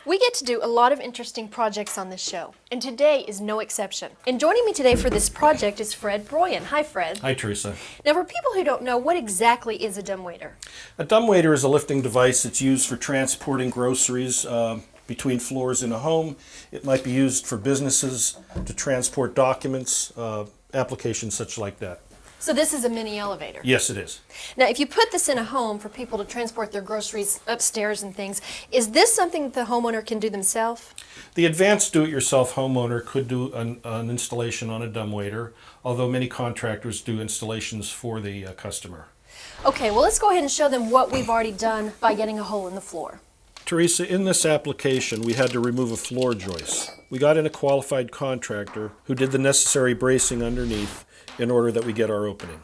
We get to do a lot of interesting projects on this show, and today is no exception. And joining me today for this project is Fred Broyen. Hi, Fred. Hi, Teresa. Now, for people who don't know, what exactly is a dumbwaiter? A dumbwaiter is a lifting device that's used for transporting groceries between floors in a home. It might be used for businesses to transport documents, applications such like that. So this is a mini elevator? Yes, it is. Now, if you put this in a home for people to transport their groceries upstairs and things, is this something that the homeowner can do themselves? The advanced do-it-yourself homeowner could do an installation on a dumbwaiter, although many contractors do installations for the customer. Okay, well, let's go ahead and show them what we've already done by getting a hole in the floor. Teresa, in this application, we had to remove a floor joist. We got in a qualified contractor who did the necessary bracing underneath in order that we get our opening.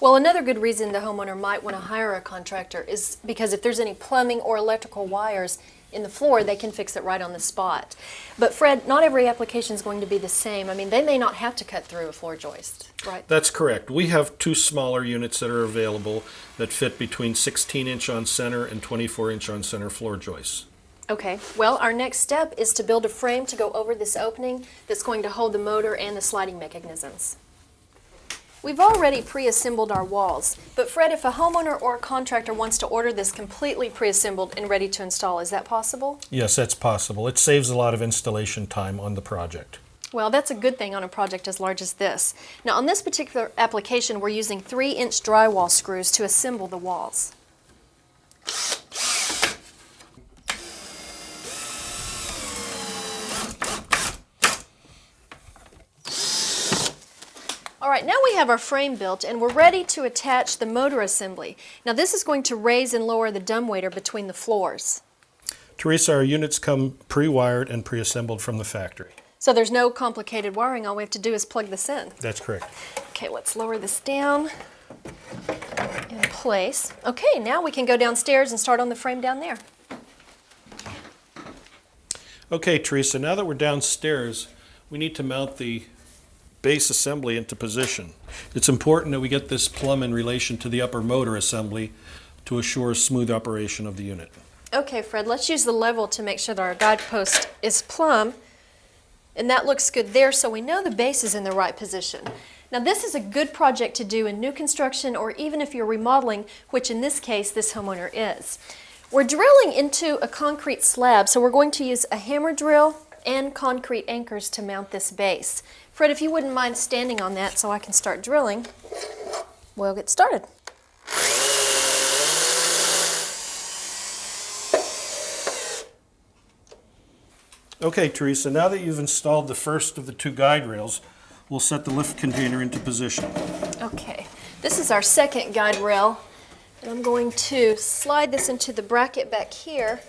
Well, another good reason the homeowner might want to hire a contractor is because if there's any plumbing or electrical wires in the floor, they can fix it right on the spot. But Fred, not every application is going to be the same. I mean, they may not have to cut through a floor joist, right? That's correct. We have two smaller units that are available that fit between 16-inch on center and 24-inch on center floor joists. Okay, well, our next step is to build a frame to go over this opening that's going to hold the motor and the sliding mechanisms. We've already pre-assembled our walls, but Fred, if a homeowner or a contractor wants to order this completely pre-assembled and ready to install, is that possible? Yes, that's possible. It saves a lot of installation time on the project. Well, that's a good thing on a project as large as this. Now, on this particular application, we're using 3-inch drywall screws to assemble the walls. All right, now we have our frame built and we're ready to attach the motor assembly. Now this is going to raise and lower the dumbwaiter between the floors. Teresa, our units come pre-wired and pre-assembled from the factory. So there's no complicated wiring, all we have to do is plug this in. That's correct. Okay, let's lower this down in place. Okay, now we can go downstairs and start on the frame down there. Okay, Teresa, now that we're downstairs, we need to mount the base assembly into position. It's important that we get this plumb in relation to the upper motor assembly to assure smooth operation of the unit. Okay, Fred, let's use the level to make sure that our guide post is plumb, and that looks good there, so we know the base is in the right position. Now this is a good project to do in new construction or even if you're remodeling, which in this case this homeowner is. We're drilling into a concrete slab, so we're going to use a hammer drill and concrete anchors to mount this base. Fred, if you wouldn't mind standing on that so I can start drilling, we'll get started. Okay, Teresa, now that you've installed the first of the two guide rails, we'll set the lift container into position. Okay, this is our second guide rail, and I'm going to slide this into the bracket back here,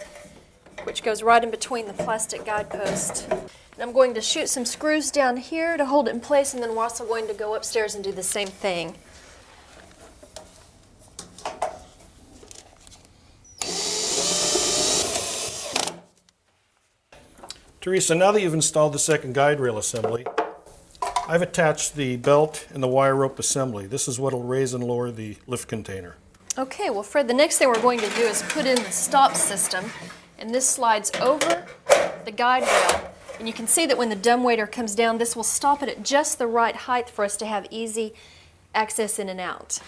which goes right in between the plastic guide post. And I'm going to shoot some screws down here to hold it in place, and then we're also going to go upstairs and do the same thing. Teresa, now that you've installed the second guide rail assembly, I've attached the belt and the wire rope assembly. This is what will raise and lower the lift container. Okay, well Fred, the next thing we're going to do is put in the stop system, and this slides over the guide rail. And you can see that when the dumbwaiter comes down, this will stop it at just the right height for us to have easy access in and out.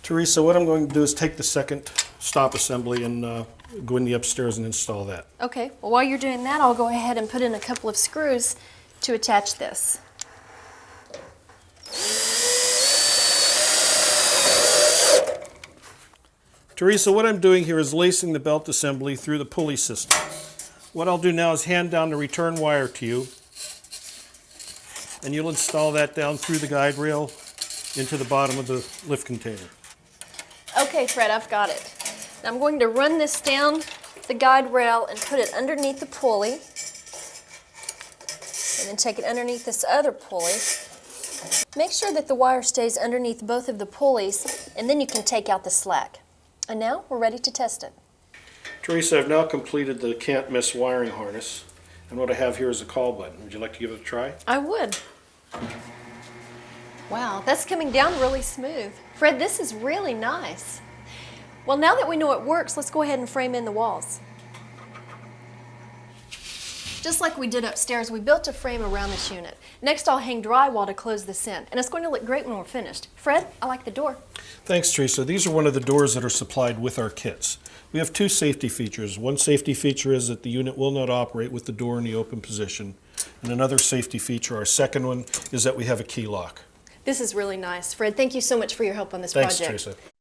Teresa, what I'm going to do is take the second stop assembly and go in the upstairs and install that. Okay, well while you're doing that, I'll go ahead and put in a couple of screws to attach this. Teresa, what I'm doing here is lacing the belt assembly through the pulley system. What I'll do now is hand down the return wire to you, and you'll install that down through the guide rail into the bottom of the lift container. Okay, Fred, I've got it. Now I'm going to run this down the guide rail and put it underneath the pulley, and then take it underneath this other pulley. Make sure that the wire stays underneath both of the pulleys, and then you can take out the slack. And now we're ready to test it. Teresa, I've now completed the can't miss wiring harness, and what I have here is a call button. Would you like to give it a try? I would. Wow, that's coming down really smooth. Fred, this is really nice. Well, now that we know it works, let's go ahead and frame in the walls. Just like we did upstairs, we built a frame around this unit. Next, I'll hang drywall to close this in, and it's going to look great when we're finished. Fred, I like the door. Thanks, Teresa. These are one of the doors that are supplied with our kits. We have two safety features. One safety feature is that the unit will not operate with the door in the open position. And another safety feature, our second one, is that we have a key lock. This is really nice. Fred, thank you so much for your help on this Thanks, project. Teresa.